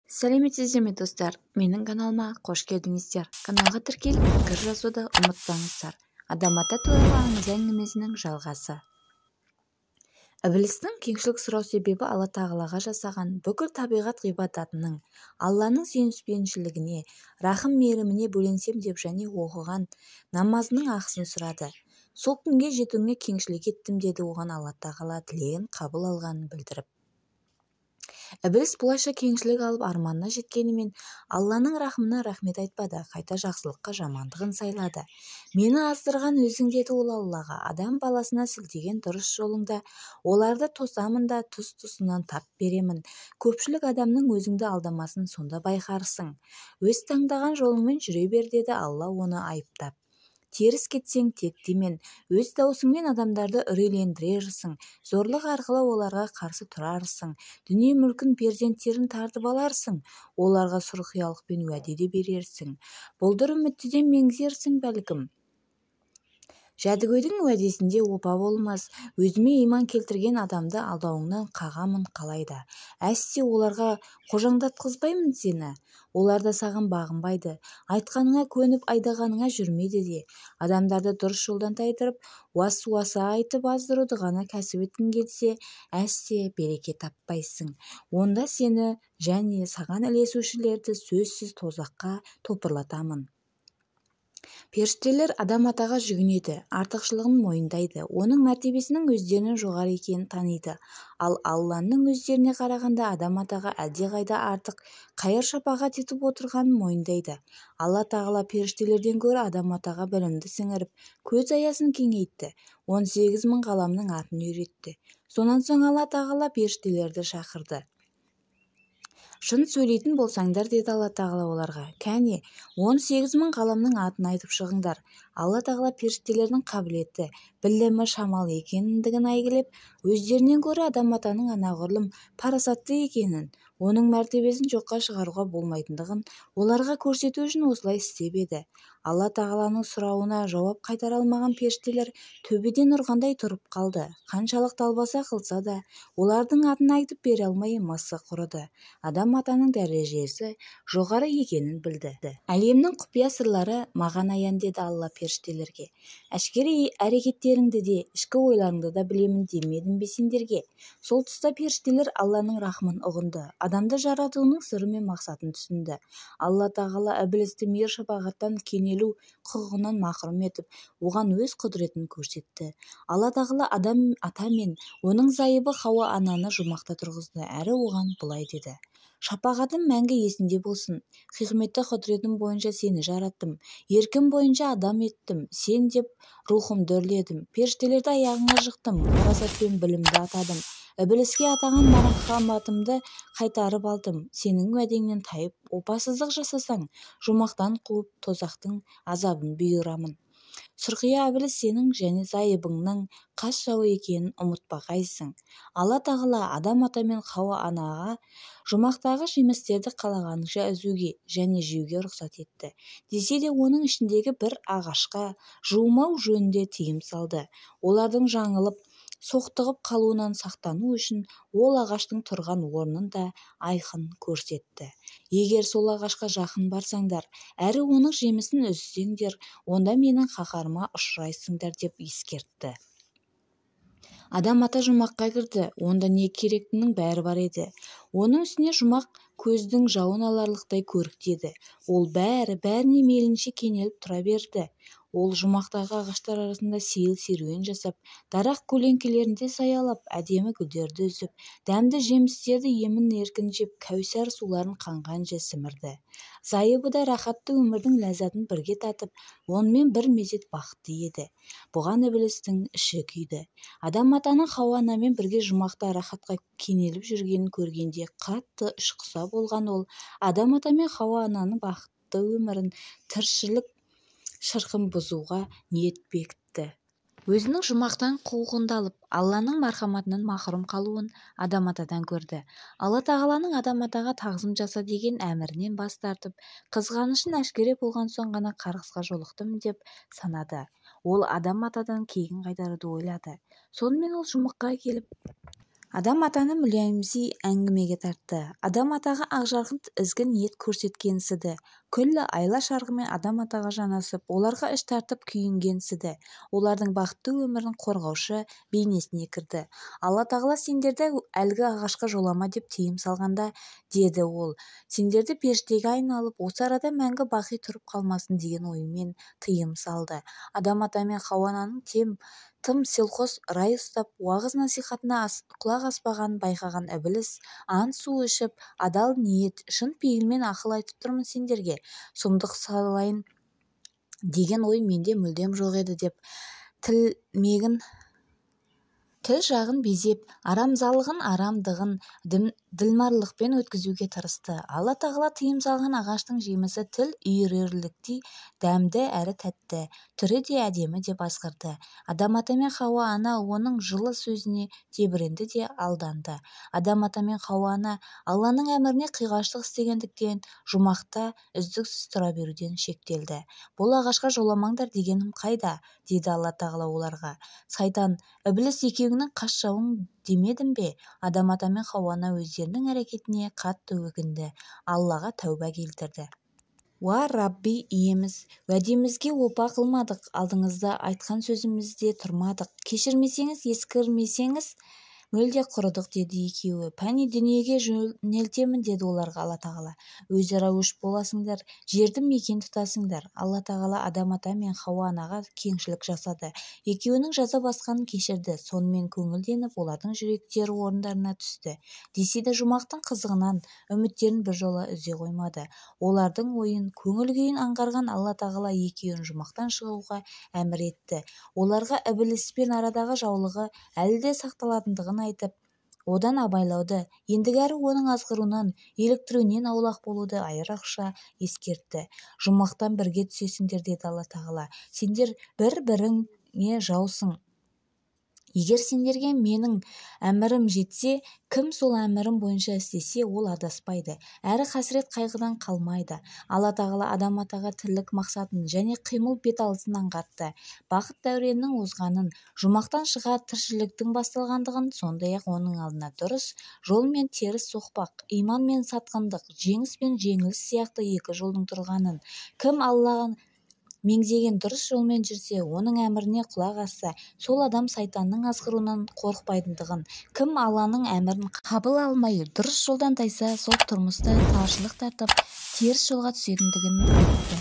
сәлеметсіздер ме достар, менің каналыма қош келдіңіздер. Каналға тіркеліп пікір жазуды ұмытпаңыздар. Адам ата туралы аңыз әңгімесінің жалғасы. Ібілістің кеңшілік сұрау себебі Алла тағалаға жасаған бүкіл табиғат ғибадатының, Алланың сүйіспеншілігіне, рахым мейіріміне бөленсем деп және оқыған намазының ақысын сұрады. Сол күнге жетуіңе кеңшілік еттім деді. Оған Алла тағала тілегін қабыл алғанын білдіріп. Ібіліс бұлайша кеңшілік алып арманына жеткенімен Алланың рахымына рахмет айтпады, қайта жақсылыққа жамандығын сайлады. Мені аздырған өзің деді ол Аллаға. Адам баласына сілтеген дұрыс жолыңда оларды тосамын да тұс-тұсынан тап беремін. Көпшілік адамның өзіңді алдамасын сонда байқарсың. Өз таңдаған жолыңмен жүре бер деді Алла оны айыптап. Теріс кетсең тек демен, өз даусыңмен адамдарды үрейлендірерсің, зорлық арқылы оларға қарсы тұрарсың, дүние мүлкін перзенттерін тартып аларсың, оларға сұрқиялықпен уәде де берерсің, бұлдыр үміттіден меңзерсің бәлкім. Жәдігөйдің уәдесінде опа болмас, өзіме иман келтірген адамды алдауыңнан қағамын қалайда. Әсте оларға қожаңдатқызбаймын сені, олар да саған бағынбайды, айтқаныңа көніп айдағаныңа жүрмейді де. Адамдарды дұрыс жолдан тайдырып, уас-уаса айтып аздыруды ғана кәсіп еткің келсе, әсте береке таппайсың. Онда сені және саған ілесушілерді сөзсіз тозаққа топырлатамын. Періштелер адам атаға жүгінеді, артықшылығын мойындайды, оның мәртебесінің өздерінен жоғары екенін таниды. Ал Алланың өздеріне қарағанда адам атаға әлдеқайда артық қайыр-шапағат етіп отырғанын мойындайды. Алла тағала періштелерден гөрі адам атаға білімді сіңіріп, көз аясын кеңейтті, 18 000 ғаламның атын үйретті. Сонан соң Алла тағала періштелерді шақырды. Шын сөйлейтін болсаңдар, деді Алла тағала оларға, кәне 18 000 ғаламның атын айтып шығыңдар. Алла тағала періштелердің қабілеті, білімі шамалы екендігін әйгілеп, өздерінен гөрі адам атаның анағұрлым парасатты екенін, оның мәртебесін жоққа шығаруға болмайтындығын оларға көрсету үшін осылай істеп еді. Алла тағаланың сұрауына жауап қайтара алмаған періштелер төбеден ұрғандай тұрып қалды. Қаншалық далбаса қылса да, олардың атын айтып бере алмай мысы құрыды. Адам атаның дәрежесі жоғары екенін білді. Әлемнің құпия сырлары маған аян, деді Алла періштелерге. Әшкере әрекеттеріңді де, ішкі ойларыңды да білемін демедім бе сендерге? Сол тұста періштелер Алланың рахмын ұғынды, адамды жаратуының сыры мен мақсатын түсінді. Алла тағала Ібілісті мейір шапағаттан кенелу құқығынан махрұм етіп, оған өз құдіретін көрсетті. Алла тағала адам ата мен оның зайыбы Хауа ананы жұмақта тұрғызды, әрі оған былай деді. Шапағатым мәңгі есінде болсын. Хикметті құдіретім бойынша сені жараттым. Еркім бойынша адам еттім. Сен деп рухымды үрледім. Періштелерді аяғыңа жықтым. Парасат пен білімді атадым. Ібіліске атаған мархаматымды қайтарып алдым. Сенің уәдеңнен тайып, опасыздық жасасаң, жұмақтан қуып, тозақтың азабын бұйырамын. Сұрқия Ібіліс сенің және зайыбыңның қас жауы екенін ұмытпағайсың. Алла тағала адам ата мен Хауа анаға жұмақтағы жемістерді қалағанынша үзуге және жеуге рұқсат етті. Десе де оның ішіндегі бір ағашқа жуымау жөнінде тыйым салды. Олардың жаңылып, соқтығып қалуынан сақтану үшін ол ағаштың тұрған орнын да айқын көрсетті. Егер сол ағашқа жақын барсаңдар, әрі оның жемісін үзсеңдер, онда менің қаһарыма ұшырайсыңдар деп ескертті. Адам ата жұмаққа кірді, онда не керектінің бәрі бар еді. Оның үстіне жұмақ көздің жауын аларлықтай көрікті еді. Ол бәріне мейлінше кенеліп тұра берді. Ол жұмақтағы ағаштар арасында сейіл серуен жасап, дарақ көлеңкелерінде саялап, әдемі гүлдерді үзіп, дәмді жемістерді емін-еркін жеп, кәусар суларын қанғанша сімірді. Зайыбы да рахатты өмірдің ләззатын бірге татып, онымен бір мезет бақытты еді. Бұған Ібілістің іші күйді. Адам атаның Хауа анамен бірге жұмақта рахатқа кенеліп жүргенін көргенде қатты ішқұса болған ол, Адам ата мен Хауа ананың бақытты өмірін тіршілік шырқын бұзуға ниет бекітті. Өзінің жұмақтан қуғындалып, Алланың мархаматынан махрұм қалуын адам атадан көрді. Алла тағаланың адам атаға тағзым жаса деген әмірінен бас тартып, қызғанышын әшкере болған соң ғана қарғысқа жолықтым деп санады. Ол адам атадан кегін қайтаруды ойлады. Сонымен ол жұмаққа келіп, Адам атаны мүләйімси әңгімеге тартты. Адам атаға ақжарқын ізгі ниет көрсеткенсіді. Күллі айла шарғымен Адам атаға жанасып, оларға іш тартып күйінгенсіді. Олардың бақытты өмірін қорғаушы бейнесіне кірді. Алла тағала сендерді әлгі ағашқа жолама деп тыйым салғанда, деді ол, сендерді періштеге айналып, осы арада мәңгі бақи тұрып қалмасын деген оймен тыйым салды. Адам ата мен Хауа-ананың тым селқос рай ұстап, уағыз-насихатына құлақ аспағанын байқаған ібіліс, ант су ішіп, адал ниет, шын пейілмен ақыл айтып тұрмын сендерге, сұмдық салайын деген ой менде мүлдем жоқ еді деп тіл жағын безеп, арамзалығын, арамдығын ділмарлықпен өткізуге тырысты. Алла тағала тыйым салған ағаштың жемісі тіл үйірерліктей дәмді әрі тәтті, түрі де әдемі деп асқырды. Адам ата мен Хауа-ана оның жылы сөзіне тебіренді де алданды. Адам ата мен Хауа-ана Алланың әміріне қиғаштық істегендіктен жұмақта үздіксіз тұра беруден шектелді. Бұл ағашқа жоламаңдар дегенім қайда, деді Алла тағала оларға. Сайтан, ібіліс екеуіңнің қас жауың демедім бе? Адам ата мен Хауа-ана өздерінің әрекетіне қатты өкінді. Аллаға тәуба келтірді. Уа Рабби, иеміз, уәдемізге опа қылмадық, алдыңызда айтқан сөзімізде тұрмадық. Кешірмесеңіз, ескірмесеңіз, мүлде құрыдық, деді екеуі. Пәни дүниеге жөнелтемін, деді оларға Алла тағала. Өзара өш боласыңдар, жерді мекен тұтасыңдар. Алла тағала Адам ата мен Хауа-анаға кеңшілік жасады. Екеуінің жаза басқанын кешірді. Сонымен көңілденіп, олардың жүректері орындарына түсті. Десе де жұмақтың қызығынан үміттерін біржола үзе қоймады. Олардың ойын, көңіл күйін аңғарған Алла тағала екеуін жұмақтан шығуға әмір етті. Оларға ібіліспен арадағы жаулығы әлі де сақталатындығын айтып, одан абайлауды, ендігәрі оның азғыруынан, еліктіруінен аулақ болуды айрықша ескертті. Жұмақтан бірге түсесіңдер, деді Алла тағала. Сендер бір-біріңе жаусың. Егер сендерге менің әмірім жетсе, кім сол әмірім бойынша істесе, ол адаспайды, әрі қасірет қайғыдан қалмайды. Алла тағала Адам атаға тірлік мақсатын және қимыл бет алысын аңғартты. Бақыт дәуренінің озғанын, жұмақтан шыға тіршіліктің басталғандығын, сондай-ақ оның алдына дұрыс жол мен теріс соқпақ, иман мен сатқындық, жеңіс пен жеңіліс сияқты екі жолдың тұрғанын, кім Аллаға меңзеген дұрыс жолмен жүрсе, оның әміріне құлақ асса, сол адам сайтанның азғыруынан қорықпайтындығын, кім Алланың әмірін қабыл алмай дұрыс жолдан тайса, сол тұрмыста таршылық тартып теріс жолға түсетіндігін айтты.